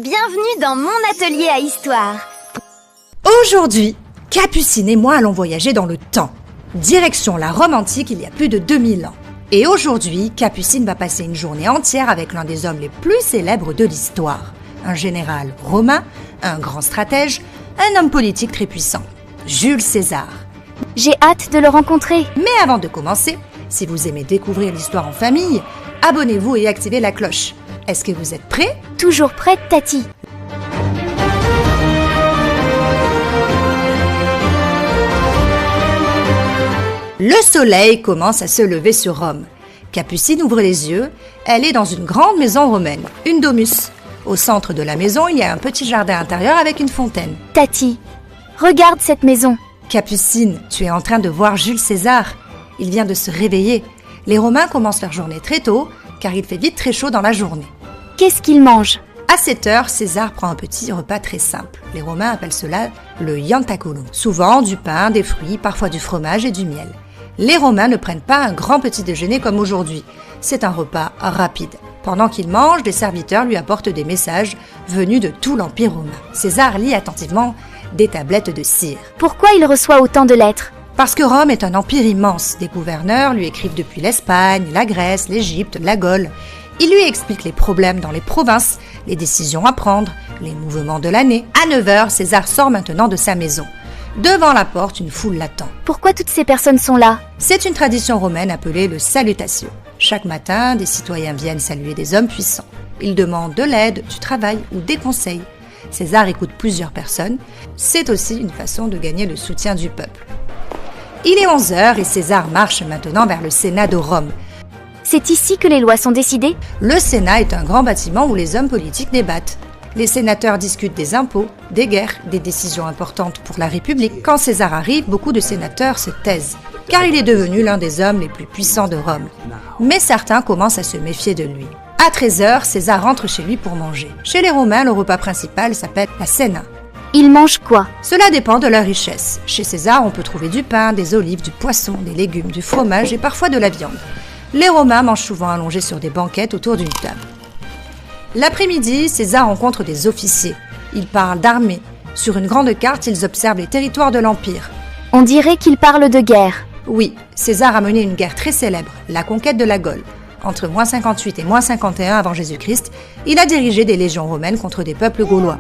Bienvenue dans mon atelier à histoire. Aujourd'hui, Capucine et moi allons voyager dans le temps. Direction la Rome antique il y a plus de 2000 ans. Et aujourd'hui, Capucine va passer une journée entière avec l'un des hommes les plus célèbres de l'histoire. Un général romain, un grand stratège, un homme politique très puissant. Jules César. J'ai hâte de le rencontrer. Mais avant de commencer, si vous aimez découvrir l'histoire en famille, abonnez-vous et activez la cloche. Est-ce que vous êtes prêts ? Toujours prête, Tati. Le soleil commence à se lever sur Rome. Capucine ouvre les yeux. Elle est dans une grande maison romaine, une domus. Au centre de la maison, il y a un petit jardin intérieur avec une fontaine. Tati, regarde cette maison. Capucine, tu es en train de voir Jules César. Il vient de se réveiller. Les Romains commencent leur journée très tôt, car il fait vite très chaud dans la journée. Qu'est-ce qu'il mange ? À 7 heures, César prend un petit repas très simple. Les Romains appellent cela le iantaculum. Souvent du pain, des fruits, parfois du fromage et du miel. Les Romains ne prennent pas un grand petit déjeuner comme aujourd'hui. C'est un repas rapide. Pendant qu'il mange, des serviteurs lui apportent des messages venus de tout l'Empire romain. César lit attentivement des tablettes de cire. Pourquoi il reçoit autant de lettres ? Parce que Rome est un empire immense. Des gouverneurs lui écrivent depuis l'Espagne, la Grèce, l'Égypte, la Gaule. Il lui explique les problèmes dans les provinces, les décisions à prendre, les mouvements de l'année. À 9 heures, César sort maintenant de sa maison. Devant la porte, une foule l'attend. Pourquoi toutes ces personnes sont là ? C'est une tradition romaine appelée le salutatio. Chaque matin, des citoyens viennent saluer des hommes puissants. Ils demandent de l'aide, du travail ou des conseils. César écoute plusieurs personnes. C'est aussi une façon de gagner le soutien du peuple. Il est 11 heures et César marche maintenant vers le Sénat de Rome. C'est ici que les lois sont décidées ? Le Sénat est un grand bâtiment où les hommes politiques débattent. Les sénateurs discutent des impôts, des guerres, des décisions importantes pour la République. Quand César arrive, beaucoup de sénateurs se taisent, car il est devenu l'un des hommes les plus puissants de Rome. Mais certains commencent à se méfier de lui. À 13 heures, César rentre chez lui pour manger. Chez les Romains, le repas principal s'appelle la cena. Ils mangent quoi ? Cela dépend de leur richesse. Chez César, on peut trouver du pain, des olives, du poisson, des légumes, du fromage et parfois de la viande. Les Romains mangent souvent allongés sur des banquettes autour d'une table. L'après-midi, César rencontre des officiers. Ils parlent d'armée. Sur une grande carte, ils observent les territoires de l'Empire. On dirait qu'ils parlent de guerre. Oui, César a mené une guerre très célèbre, la conquête de la Gaule. Entre -58 et -51 avant Jésus-Christ, il a dirigé des légions romaines contre des peuples gaulois.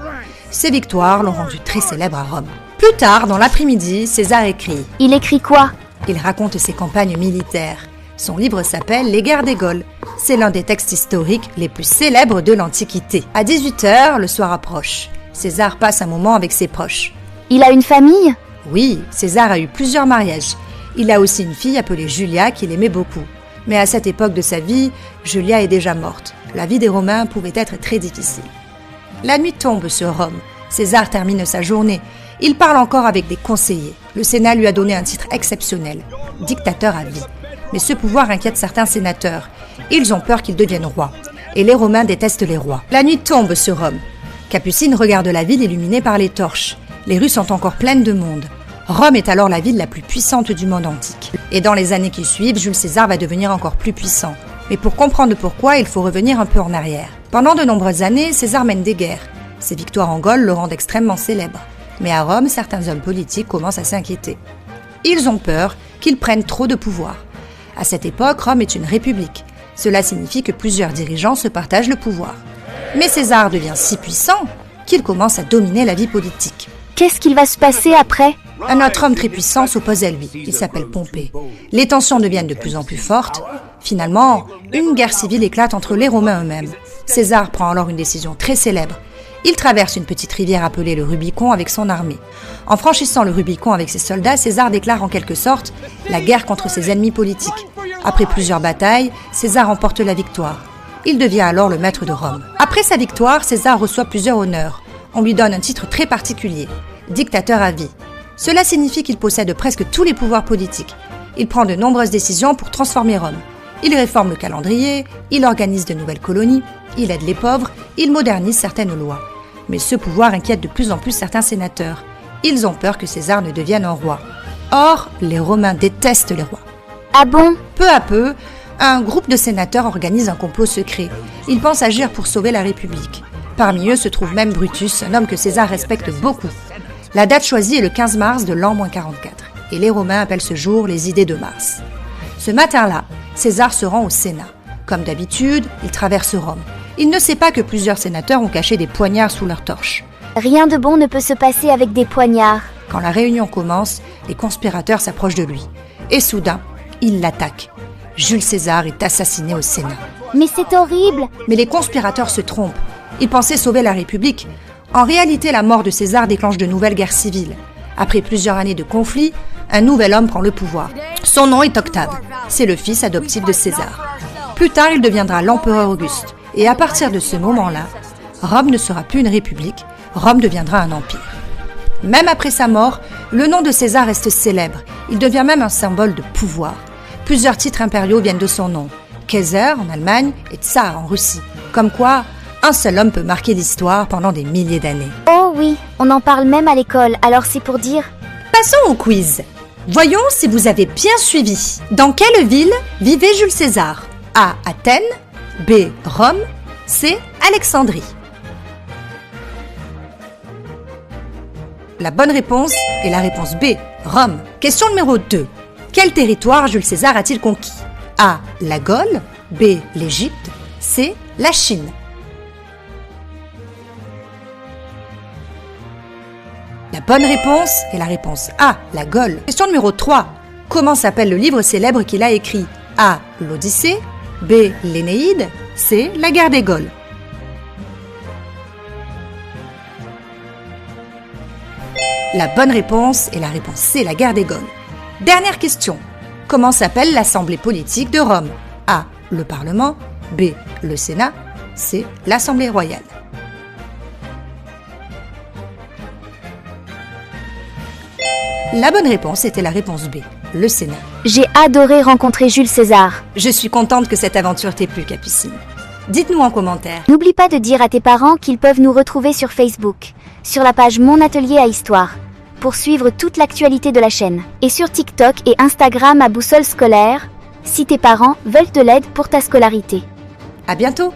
Ces victoires l'ont rendu très célèbre à Rome. Plus tard, dans l'après-midi, César écrit. Il écrit quoi ? Il raconte ses campagnes militaires. Son livre s'appelle « Les guerres des Gaules ». C'est l'un des textes historiques les plus célèbres de l'Antiquité. À 18 heures, le soir approche. César passe un moment avec ses proches. Il a une famille ? Oui, César a eu plusieurs mariages. Il a aussi une fille appelée Julia qu'il aimait beaucoup. Mais à cette époque de sa vie, Julia est déjà morte. La vie des Romains pouvait être très difficile. La nuit tombe sur Rome. César termine sa journée. Il parle encore avec des conseillers. Le Sénat lui a donné un titre exceptionnel, dictateur à vie. Mais ce pouvoir inquiète certains sénateurs. Ils ont peur qu'il devienne roi. Et les Romains détestent les rois. La nuit tombe sur Rome. Capucine regarde la ville illuminée par les torches. Les rues sont encore pleines de monde. Rome est alors la ville la plus puissante du monde antique. Et dans les années qui suivent, Jules César va devenir encore plus puissant. Mais pour comprendre pourquoi, il faut revenir un peu en arrière. Pendant de nombreuses années, César mène des guerres. Ses victoires en Gaule le rendent extrêmement célèbre. Mais à Rome, certains hommes politiques commencent à s'inquiéter. Ils ont peur qu'il prenne trop de pouvoir. À cette époque, Rome est une république. Cela signifie que plusieurs dirigeants se partagent le pouvoir. Mais César devient si puissant qu'il commence à dominer la vie politique. Qu'est-ce qu'il va se passer après ? Un autre homme très puissant s'oppose à lui. Il s'appelle Pompée. Les tensions deviennent de plus en plus fortes. Finalement, une guerre civile éclate entre les Romains eux-mêmes. César prend alors une décision très célèbre. Il traverse une petite rivière appelée le Rubicon avec son armée. En franchissant le Rubicon avec ses soldats, César déclare en quelque sorte la guerre contre ses ennemis politiques. Après plusieurs batailles, César remporte la victoire. Il devient alors le maître de Rome. Après sa victoire, César reçoit plusieurs honneurs. On lui donne un titre très particulier, dictateur à vie. Cela signifie qu'il possède presque tous les pouvoirs politiques. Il prend de nombreuses décisions pour transformer Rome. Il réforme le calendrier, il organise de nouvelles colonies, il aide les pauvres, il modernise certaines lois. Mais ce pouvoir inquiète de plus en plus certains sénateurs. Ils ont peur que César ne devienne un roi. Or, les Romains détestent les rois. Ah bon ? Peu à peu, un groupe de sénateurs organise un complot secret. Ils pensent agir pour sauver la République. Parmi eux se trouve même Brutus, un homme que César respecte beaucoup. La date choisie est le 15 mars de l'an -44, et les Romains appellent ce jour les idées de Mars. Ce matin-là, César se rend au Sénat. Comme d'habitude, il traverse Rome. Il ne sait pas que plusieurs sénateurs ont caché des poignards sous leurs torches. Rien de bon ne peut se passer avec des poignards. Quand la réunion commence, les conspirateurs s'approchent de lui. Et soudain, ils l'attaquent. Jules César est assassiné au Sénat. Mais c'est horrible! Mais les conspirateurs se trompent. Ils pensaient sauver la République. En réalité, la mort de César déclenche de nouvelles guerres civiles. Après plusieurs années de conflits, un nouvel homme prend le pouvoir. Son nom est Octave. C'est le fils adoptif de César. Plus tard, il deviendra l'empereur Auguste. Et à partir de ce moment-là, Rome ne sera plus une république, Rome deviendra un empire. Même après sa mort, le nom de César reste célèbre. Il devient même un symbole de pouvoir. Plusieurs titres impériaux viennent de son nom. Kaiser en Allemagne et Tsar en Russie. Comme quoi, un seul homme peut marquer l'histoire pendant des milliers d'années. Oh oui, on en parle même à l'école, alors c'est pour dire... Passons au quiz. Voyons si vous avez bien suivi. Dans quelle ville vivait Jules César? A. Athènes, B. Rome, C. Alexandrie. La bonne réponse est la réponse B. Rome. Question numéro 2. Quel territoire Jules César a-t-il conquis? A. La Gaule, B. l'Égypte, C. la Chine. La bonne réponse est la réponse A. La Gaule. Question numéro 3. Comment s'appelle le livre célèbre qu'il a écrit? A. l'Odyssée, B. l'Énéide, C. la guerre des Gaules. La bonne réponse est la réponse C. la guerre des Gaules. Dernière question. Comment s'appelle l'Assemblée politique de Rome? A. le Parlement, B. le Sénat, C. l'Assemblée royale. La bonne réponse était la réponse B, le Sénat. J'ai adoré rencontrer Jules César. Je suis contente que cette aventure t'ait plu, Capucine. Dites-nous en commentaire. N'oublie pas de dire à tes parents qu'ils peuvent nous retrouver sur Facebook, sur la page Mon Atelier à Histoire, pour suivre toute l'actualité de la chaîne, et sur TikTok et Instagram à Boussole Scolaire, si tes parents veulent de l'aide pour ta scolarité. À bientôt!